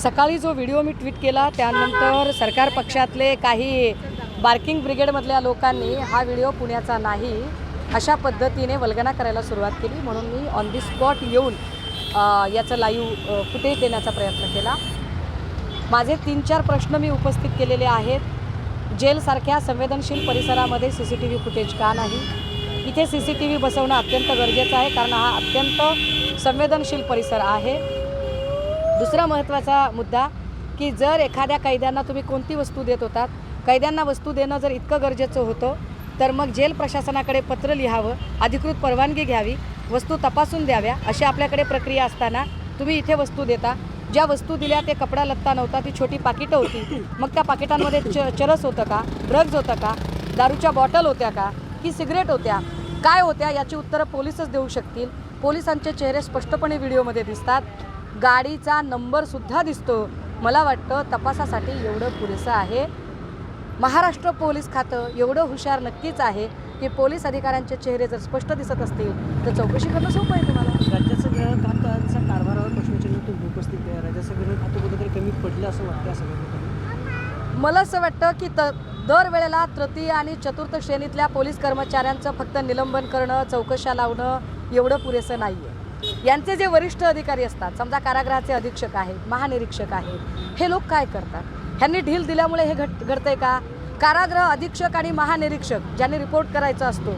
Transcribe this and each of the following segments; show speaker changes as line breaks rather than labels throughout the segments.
सकाळी जो व्हिडिओ मी ट्विट केला त्यानंतर सरकार पक्षातले काही बार्किंग ब्रिगेडमधल्या लोकांनी हा व्हिडिओ पुण्याचा नाही अशा पद्धतीने वल्गना करायला सुरुवात केली। म्हणून मी ऑन दी स्पॉट येऊन याचं लाईव्ह फुटेज देण्याचा प्रयत्न केला। माझे 3-4 प्रश्न मी उपस्थित केलेले आहेत। जेलसारख्या संवेदनशील परिसरामध्ये CCTV फुटेज का नाही? इथे CCTV बसवणं अत्यंत गरजेचं आहे कारण हा अत्यंत संवेदनशील परिसर आहे। दुसरा महत्त्वाचा मुद्दा की जर एखाद्या कैद्यांना तुम्ही कोणती वस्तू देत होतात, कैद्यांना वस्तू देणं जर इतकं गरजेचं होतं तर मग जेल प्रशासनाकडे पत्र लिहावं, अधिकृत परवानगी घ्यावी, वस्तू तपासून द्याव्या। अशी आपल्याकडे प्रक्रिया असताना तुम्ही इथे वस्तू देता। ज्या वस्तू दिल्या ते कपडा लत्ता नव्हता, ती छोटी पाकिटं होती। मग त्या पाकिटांमध्ये चरस होतं का, ड्रग्ज होतं का, दारूच्या बॉटल होत्या का की सिगरेट होत्या, काय होत्या याची उत्तरं पोलीसच देऊ शकतील। पोलिसांचे चेहरे स्पष्टपणे व्हिडिओमध्ये दिसतात, गाडीचा नंबरसुद्धा दिसतो। मला वाटतं तपासासाठी एवढं पुरेसं आहे। महाराष्ट्र पोलीस खातं एवढं हुशार नक्कीच आहे की पोलीस अधिकाऱ्यांचे चेहरे जर स्पष्ट दिसत असतील तर चौकशी करणं सोपं आहे। तुम्हाला
राज्याचं गृह खात्याचा कारभारावर प्रश्नचिन्ह तुम्ही उपस्थित आहे। राज्याचं गृह खातं कुठेतरी कमी पडलं असं वाटतं सगळं?
मला असं वाटतं की दरवेळेला तृतीय आणि चतुर्थ श्रेणीतल्या पोलीस कर्मचाऱ्यांचं फक्त निलंबन करणं, चौकशा लावणं एवढं पुरेसं नाही आहे। यांचे जे वरिष्ठ अधिकारी असतात, समजा कारागृहाचे अधीक्षक आहेत, महानिरीक्षक आहेत, हे लोक काय करतात? ह्यांनी ढील दिल्यामुळे हे घडतंय का? कारागृह अधीक्षक आणि महानिरीक्षक ज्यांनी रिपोर्ट करायचा असतो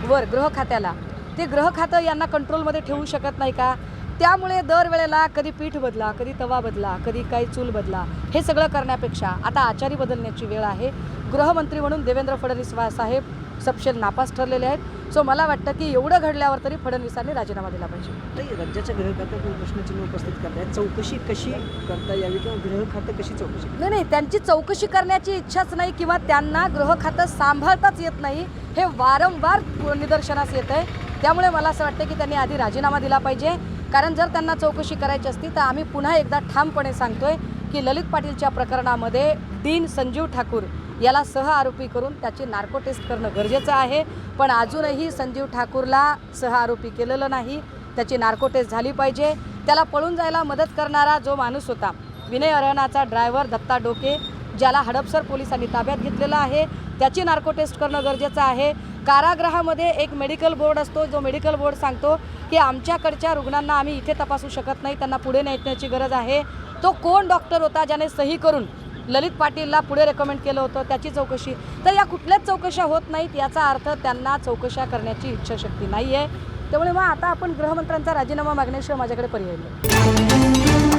वर गृह खात्याला, ते गृह खातं यांना कंट्रोलमध्ये ठेवू शकत नाही का? त्यामुळे दरवेळेला कधी पीठ बदला, कधी तवा बदला, कधी काही चूल बदला, हे सगळं करण्यापेक्षा आता आचारी बदलण्याची वेळ आहे। गृहमंत्री म्हणून देवेंद्र फडणवीस साहेब सपशेल नापास ठरलेले आहेत। सो मला वाटतं की एवढं घडल्यावर तरी फडणवीसांनी राजीनामा दिला पाहिजे।
नाही, राज्याच्या गृह खात्यातून प्रश्नचिन्ह उपस्थित करतायत, चौकशी कशी करता यावी किंवा गृह खातं कशी चौकशी?
नाही, त्यांची चौकशी करण्याची इच्छाच नाही किंवा त्यांना गृह खातं सांभाळताच येत नाही, हे वारंवार निदर्शनास येत आहे। त्यामुळे मला असं वाटतं की त्यांनी आधी राजीनामा दिला पाहिजे, कारण जर त्यांना चौकशी करायची असती तर आम्ही पुन्हा एकदा ठामपणे सांगतोय की ललित पाटीलच्या प्रकरणामध्ये डीन संजीव ठाकूर याला सह आरोपी करून त्याची नार्को टेस्ट करणं गरजेचं आहे। पण अजूनही संजीव ठाकूरला सह आरोपी केलेलं नाही, त्याची नार्को टेस्ट झाली पाहिजे। त्याला पळून जायला मदत करणारा जो माणूस होता, विनय अरहनाचा ड्रायव्हर दत्ता डोके, ज्याला हडपसर पोलिसांनी ताब्यात घेतलेलं आहे, त्याची नार्को टेस्ट करणं गरजेचं आहे। कारागृहामध्ये एक मेडिकल बोर्ड असतो, जो मेडिकल बोर्ड सांगतो की आमच्याकडच्या रुग्णांना आम्ही इथे तपासू शकत नाही, त्यांना पुढे नेण्याची गरज आहे। तो कोण डॉक्टर होता ज्याने सही करून ललित पाटीलला पुढे रेकमेंड केलं होतं, त्याची चौकशी तर या कुठल्याच चौकशा होत नाहीत। याचा अर्थ त्यांना चौकशा करण्याची इच्छाशक्ती नाही आहे। त्यामुळे मग आता आपण गृहमंत्र्यांचा राजीनामा मागण्याशिवाय माझ्याकडे पर्याय नाही।